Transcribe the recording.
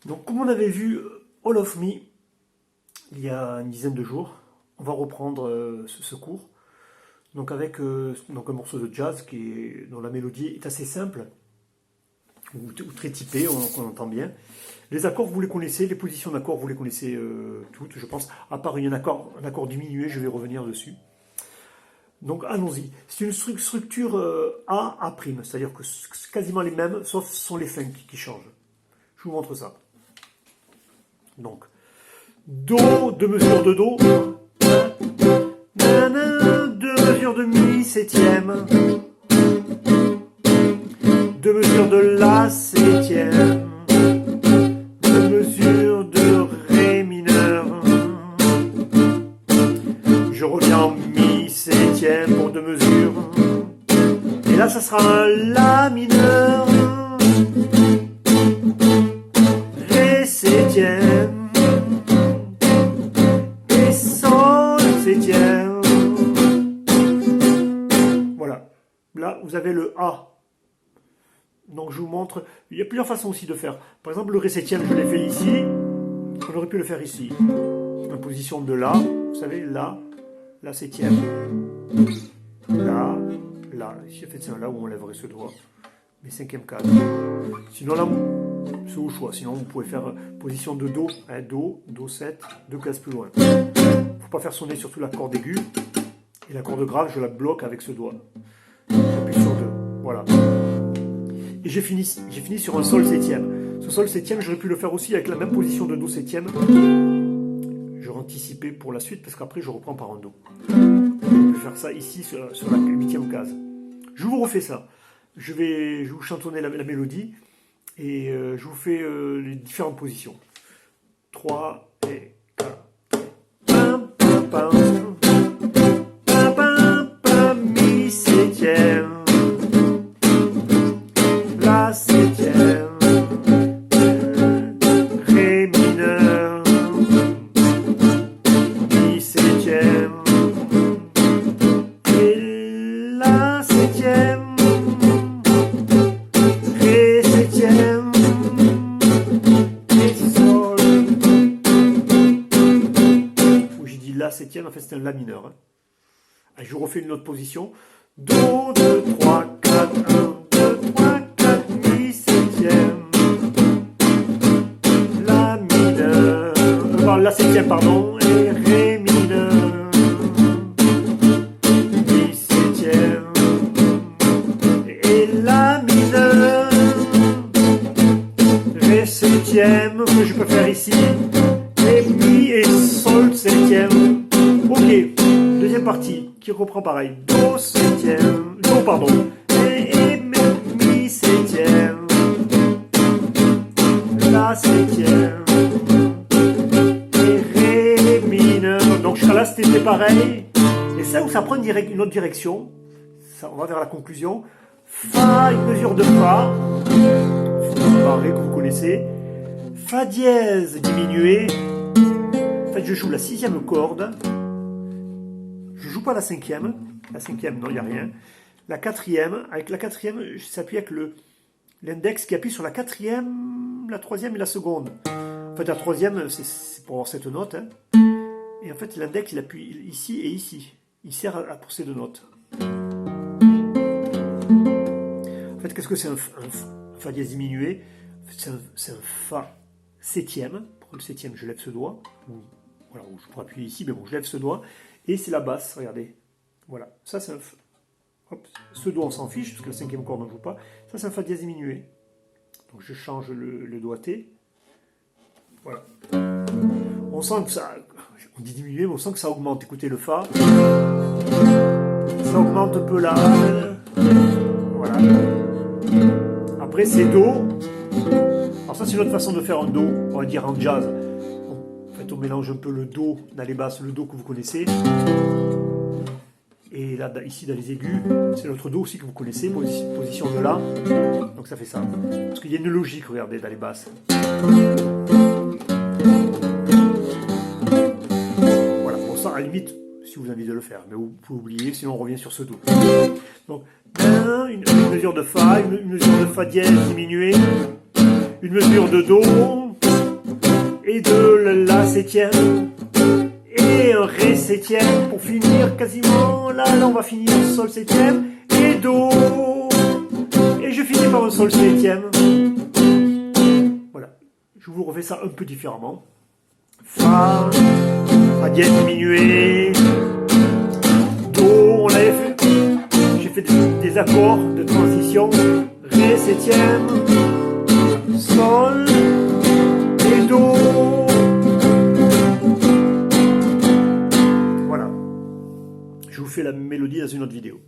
Donc, comme on avait vu All of Me il y a une dizaine de jours, on va reprendre ce cours. Donc, avec donc un morceau de jazz dont la mélodie est assez simple, ou très typée, qu'on entend bien. Les accords, vous les connaissez, les positions d'accords, vous les connaissez toutes, je pense. À part un accord diminué, je vais revenir dessus. Donc, allons-y. C'est une structure A, A', c'est-à-dire que c'est quasiment les mêmes, sauf ce sont les fins qui changent. Je vous montre ça. Donc, Do, 2 mesures de Do, nanana, 2 mesures de Mi, septième, 2 mesures de La, septième, 2 mesures de Ré mineur, je reviens en Mi, septième pour 2 mesures, et là ça sera un La mineur, Ré septième, septième. Voilà. Là, vous avez le A. Donc, je vous montre. Il y a plusieurs façons aussi de faire. Par exemple, le Ré septième, je l'ai fait ici. On aurait pu le faire ici. En position de La. Vous savez, La. La septième. La. La. Ici, en fait, c'est un La où on lèverait ce doigt. Mais cinquième cadre. Sinon, là, c'est au choix. Sinon, vous pouvez faire position de Do. Hein, Do, Do 7, 2 cases plus loin. Faut pas faire sonner surtout la corde aiguë. Et la corde grave, je la bloque avec ce doigt. J'appuie sur 2. Voilà. Et j'ai fini sur un Sol septième. Ce Sol septième, j'aurais pu le faire aussi avec la même position de Do septième. J'aurais anticipé pour la suite, parce qu'après, je reprends par un Do. Je peux faire ça ici, sur la 8e case. Je vous refais ça. Je vais vous chantonner la mélodie. Et je vous fais les différentes positions. 3 et 4. Pam, pam, pam, pam, Mi septième, La septième, Ré mineur, Mi septième, et La septième, Ré septième, et Sol. La septième, en fait c'est un La mineur. Hein. Allez, je vous refais une autre position. Do, 2, 3, 4, 1, 2, 3, 4, Mi septième, La mineur, La septième, pardon, et Ré mineur, Mi septième, et La mineur, Ré septième, que je peux faire ici, et Mi et Sol septième. Ok, deuxième partie, qui reprend pareil. Do septième, Do pardon, et Mi septième, La septième, et Ré mineur. Donc jusqu'à là c'était pareil. Et ça où ça prend une autre direction, ça, on va vers la conclusion. Fa, une mesure de Fa, Ré que vous connaissez. Fa dièse diminué. En fait je joue la 6e corde. Je joue pas la 5e. La 5e, non, il n'y a rien. La 4e, avec la 4e, je s'appuie avec l'index qui appuie sur la 4e, la 3e et la seconde. En fait, la 3e, c'est pour avoir cette note. Hein. Et en fait, l'index, il appuie ici et ici. Il sert pour ces deux notes. En fait, qu'est-ce que c'est un Fa dièse diminué? C'est un Fa septième. Pour le 7e, je lève ce doigt. Voilà, je pourrais appuyer ici, mais bon, je lève ce doigt. Et c'est la basse, regardez. Voilà, ça c'est un Fa. Hop, ce doigt on s'en fiche, parce que la 5e corde on ne joue pas. Ça c'est un Fa dièse diminué. Donc je change le doigté. Voilà. On sent que ça, on dit diminué, mais on sent que ça augmente. Écoutez le Fa. Ça augmente un peu là. Voilà. Après c'est Do. Alors ça c'est une autre façon de faire un Do, on va dire en jazz. En fait on mélange un peu le Do dans les basses, le Do que vous connaissez. Et là, ici, dans les aigus, c'est l'autre Do aussi que vous connaissez, position de La. Donc ça fait ça. Parce qu'il y a une logique, regardez, dans les basses. Voilà, pour ça, à la limite, si vous avez envie de le faire. Mais vous pouvez oublier, sinon on revient sur ce Do. Donc, une mesure de Fa, une mesure de Fa dièse diminuée, une mesure de Do, et de la septième, et un ré septième, pour finir quasiment, là on va finir sol septième, et do, et je finis par un sol septième. Voilà, je vous refais ça un peu différemment. Fa dièse diminué, do, on l'avait fait, j'ai fait des accords de transition, ré septième, sol, et do. Voilà, je vous fais la mélodie dans une autre vidéo.